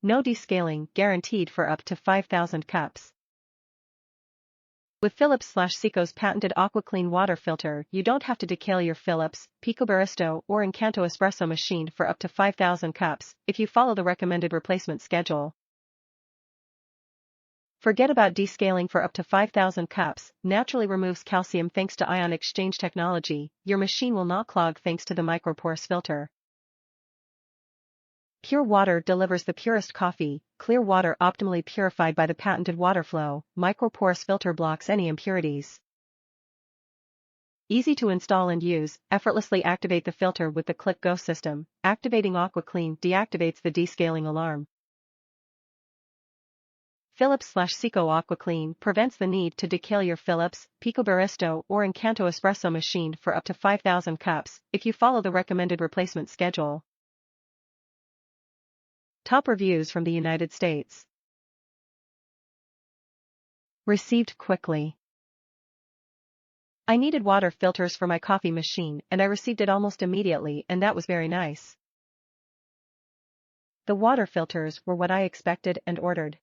No descaling, guaranteed for up to 5,000 cups. With Philips/Saeco's patented AquaClean water filter, you don't have to decale your Philips, PicoBaristo, or Incanto espresso machine for up to 5,000 cups, if you follow the recommended replacement schedule. Forget about descaling for up to 5,000 cups, naturally removes calcium thanks to ion exchange technology, your machine will not clog thanks to the micro-porous filter. Pure water delivers the purest coffee, clear water optimally purified by the patented water flow, micro-porous filter blocks any impurities. Easy to install and use, effortlessly activate the filter with the click-go system, activating AquaClean deactivates the descaling alarm. Philips/Saeco AquaClean prevents the need to decale your Philips, PicoBaristo or Incanto espresso machine for up to 5,000 cups, if you follow the recommended replacement schedule. Top reviews from the United States. Received quickly. I needed water filters for my coffee machine and I received it almost immediately, and that was very nice. The water filters were what I expected and ordered.